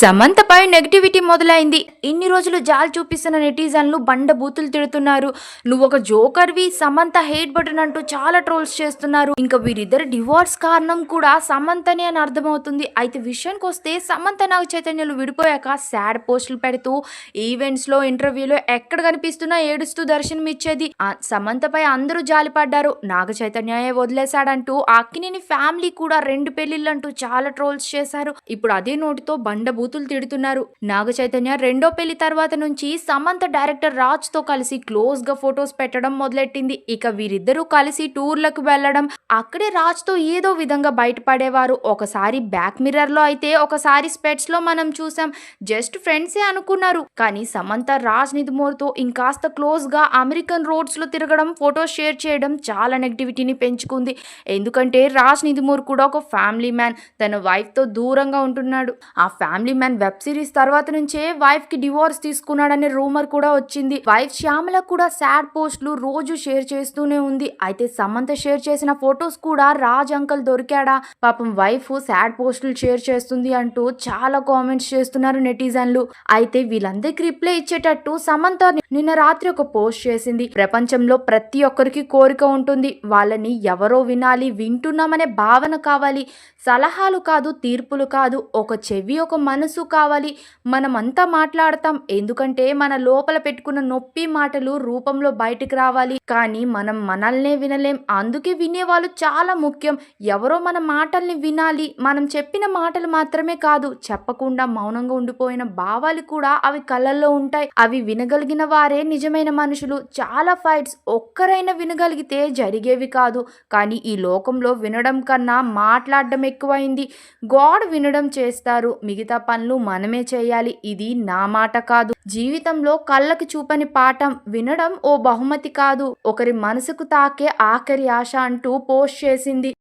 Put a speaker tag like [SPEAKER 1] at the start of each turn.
[SPEAKER 1] సమంతపై negativity మొదలైంది. ఇన్ని రోజులు జాలి చూపిస్తున్న నెటిజన్లు బండ బూతులు తిడుతున్నారు. నువ్వు ఒక జోకర్వి, సమంత హేట్ బటన్ అంటూ చాలా ట్రోల్స్ చేస్తున్నారు. ఇంకా వీరిద్దరు డివోర్స్ కారణం కూడా సమంతనే అని అర్థమవుతుంది. అయితే విషయానికి వస్తే సమంత నాగ చైతన్యలు విడిపోయాక సాడ్ పోస్టులు పెడుతూ ఈవెంట్స్ లో ఇంటర్వ్యూలో ఎక్కడ కనిపిస్తున్నా ఏడుస్తూ దర్శనం ఇచ్చేది. సమంతపై అందరూ జాలిపడ్డారు. నాగ చైతన్యే వదిలేశాడంటూ అక్కినేని ఫ్యామిలీ కూడా 2 పెళ్లిళ్ళంటూ చాలా ట్రోల్స్ చేశారు. ఇప్పుడు అదే నోటితో బండ బూతులు తిడుతున్నారు. నాగ చైతన్య రెండో పెళ్లి తర్వాత నుంచి సమంత డైరెక్టర్ రాజ్ తో కలిసి క్లోజ్ గా ఫొటోస్ పెట్టడం మొదలెట్టింది. ఇక వీరిద్దరూ కలిసి టూర్లకు వెళ్లడం, అక్కడే రాజ్ తో ఏదో విధంగా బయటపడేవారు. ఒకసారి బ్యాక్ మిర్రర్ లో అయితే, ఒకసారి స్పెట్స్ లో మనం చూసాం. జస్ట్ ఫ్రెండ్సే అనుకున్నారు. కానీ సమంత రాజ్ నిదుమోర్ తో ఇంకాస్త క్లోజ్ గా అమెరికన్ రోడ్స్ లో తిరగడం, ఫొటోస్ షేర్ చేయడం చాలా నెగిటివిటీని పెంచుకుంది. ఎందుకంటే రాజ్ నిదుమోర్ కూడా ఒక ఫ్యామిలీ మ్యాన్. తన వైఫ్ తో దూరంగా ఉంటున్నాడు. ఆ ఫ్యామిలీ మ్యాన్ వెబ్ సిరీస్ తర్వాత నుంచే వైఫ్ కి డివోర్స్ తీసుకున్నాడనే రూమర్ కూడా వచ్చింది. వైఫ్ శ్యామల కూడా సాడ్ పోస్టులు రోజు షేర్ చేస్తూనే ఉంది. అయితే సమంత షేర్ చేసిన ఫొటోస్ కూడా రాజ్ అంకల్ దొరికాడా, పాపం వైఫ్ సాడ్ పోస్టులు షేర్ చేస్తుంది అంటూ చాలా కామెంట్స్ చేస్తున్నారు నెటిజన్లు. అయితే వీళ్ళందరికీ రిప్లై ఇచ్చేటట్టు సమంత నిన్న రాత్రి ఒక పోస్ట్ చేసింది. ప్రపంచంలో ప్రతి ఒక్కరికి కోరిక ఉంటుంది. వాళ్ళని ఎవరో వినాలి, వింటున్నామనే భావన కావాలి. సలహాలు కాదు, తీర్పులు కాదు, ఒక చెవి ఒక మనసు కావాలి. మనమంతా మాట్లాడతాం, ఎందుకంటే మన లోపల పెట్టుకున్న నొప్పి మాటలు రూపంలో బయటికి రావాలి. కానీ మనం మనల్నే వినలేం. అందుకే వినేవాళ్ళు చాలా ముఖ్యం. ఎవరో మన మాటల్ని వినాలి. మనం చెప్పిన మాటలు మాత్రమే కాదు, చెప్పకుండా మౌనంగా ఉండిపోయిన భావాలు కూడా అవి కళ్ళల్లో ఉంటాయి. అవి వినగలిగిన వారే నిజమైన మనుషులు. చాలా ఫైట్స్ ఒక్కరైనా వినగలిగితే జరిగేవి కాదు. కానీ ఈ లోకంలో వినడం కన్నా మాట్లాడడం ఎక్కువైంది. గాడ్ వినడం చేస్తారు, మిగతా పనులు మనమే చేయాలి. ఇది నా మాట కాదు. జీవితంలో కళ్ళకి చూపని పాఠం. వినడం ఓ బహుమతి కాదు, ఒకరి మనసుకు తాకే ఆఖరి ఆశ అంటూ పోస్ట్ చేసింది.